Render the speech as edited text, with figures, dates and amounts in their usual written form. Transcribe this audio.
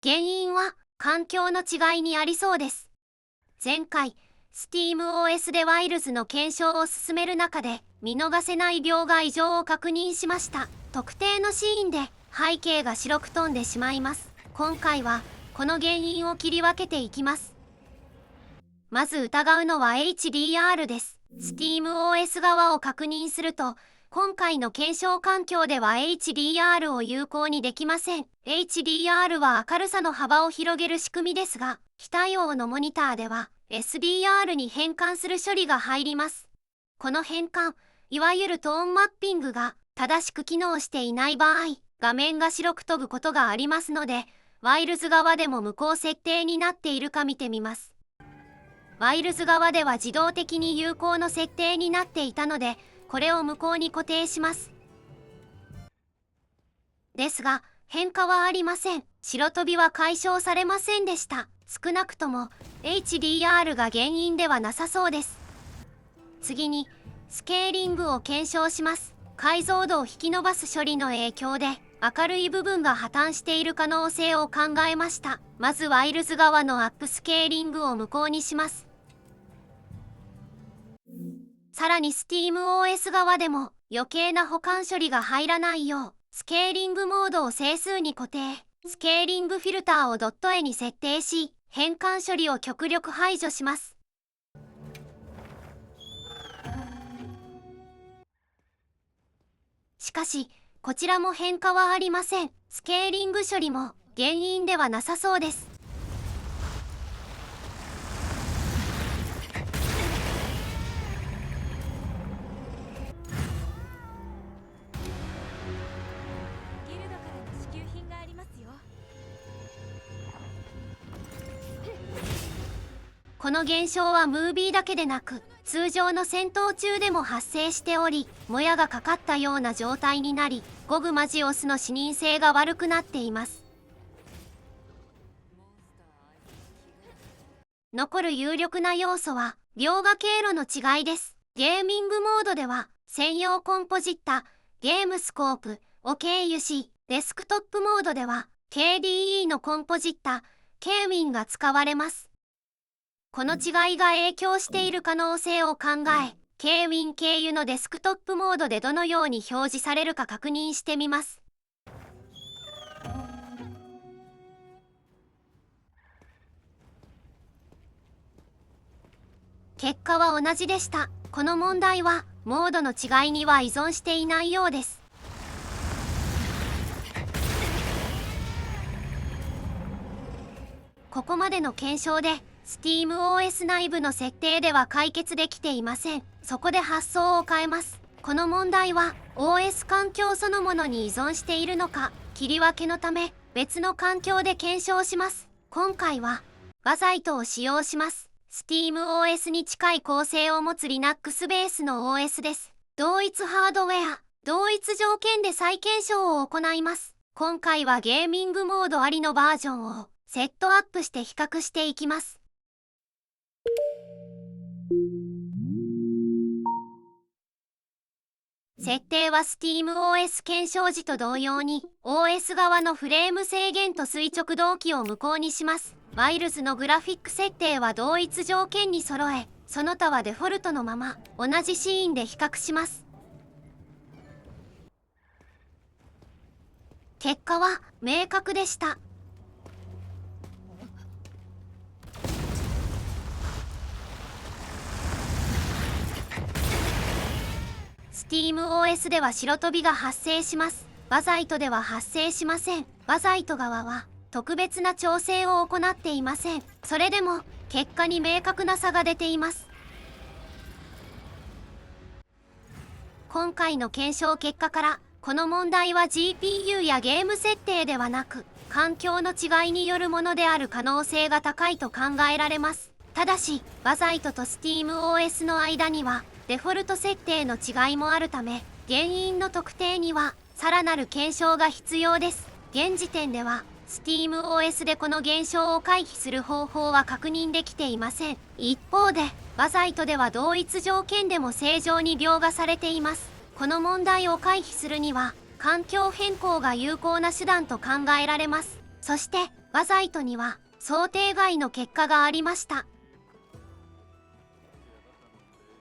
原因は環境の違いにありそうです。前回、SteamOS でワイルズの検証を進める中で、見逃せない描画異常を確認しました。特定のシーンで背景が白く飛んでしまいます。今回は、この原因を切り分けていきます。まず疑うのは HDR です。SteamOS 側を確認すると、今回の検証環境では HDR を有効にできません。HDR は明るさの幅を広げる仕組みですが、非対応のモニターでは SDR に変換する処理が入ります。この変換、いわゆるトーンマッピングが正しく機能していない場合、画面が白く飛ぶことがありますので、ワイルズ側でも無効設定になっているか見てみます。ワイルズ側では自動的に有効の設定になっていたので、これを無効に固定します。ですが、変化はありません。白飛びは解消されませんでした。少なくとも HDR が原因ではなさそうです。次に、スケーリングを検証します。解像度を引き伸ばす処理の影響で、明るい部分が破綻している可能性を考えました。まずワイルズ側のアップスケーリングを無効にします。さらに SteamOS 側でも余計な保管処理が入らないよう、スケーリングモードを整数に固定、スケーリングフィルターをドット絵に設定し、変換処理を極力排除します。しかし、こちらも変化はありません。スケーリング処理も原因ではなさそうです。ギルドからの支給品がありますよ。この現象はムービーだけでなく、通常の戦闘中でも発生しており、もやがかかったような状態になり、ゴグマジオスの視認性が悪くなっています。残る有力な要素は、描画経路の違いです。ゲーミングモードでは、専用コンポジッタ、ゲームスコープを経由し、デスクトップモードでは、KDE のコンポジッタ、ケーミンが使われます。この違いが影響している可能性を考え、K-Win 経由のデスクトップモードでどのように表示されるか確認してみます。結果は同じでした。この問題は、モードの違いには依存していないようです。ここまでの検証で、SteamOS 内部の設定では解決できていません。そこで発想を変えます。この問題は OS 環境そのものに依存しているのか、切り分けのため別の環境で検証します。今回はバザイトを使用します。SteamOS に近い構成を持つ Linux ベースの OS です。同一ハードウェア、同一条件で再検証を行います。今回はゲーミングモードありのバージョンをセットアップして比較していきます。設定は SteamOS 検証時と同様に OS 側のフレーム制限と垂直同期を無効にします。ワイルズのグラフィック設定は同一条件に揃え、その他はデフォルトのまま同じシーンで比較します。結果は明確でした。SteamOS では白飛びが発生します。バザイトでは発生しません。バザイト側は特別な調整を行っていません。それでも結果に明確な差が出ています。今回の検証結果から、この問題は GPU やゲーム設定ではなく、環境の違いによるものである可能性が高いと考えられます。ただし、バザイトと SteamOS の間には、デフォルト設定の違いもあるため、原因の特定にはさらなる検証が必要です。現時点では SteamOS でこの現象を回避する方法は確認できていません。一方で、バザイトでは同一条件でも正常に描画されています。この問題を回避するには、環境変更が有効な手段と考えられます。そして、ワザイトには想定外の結果がありました。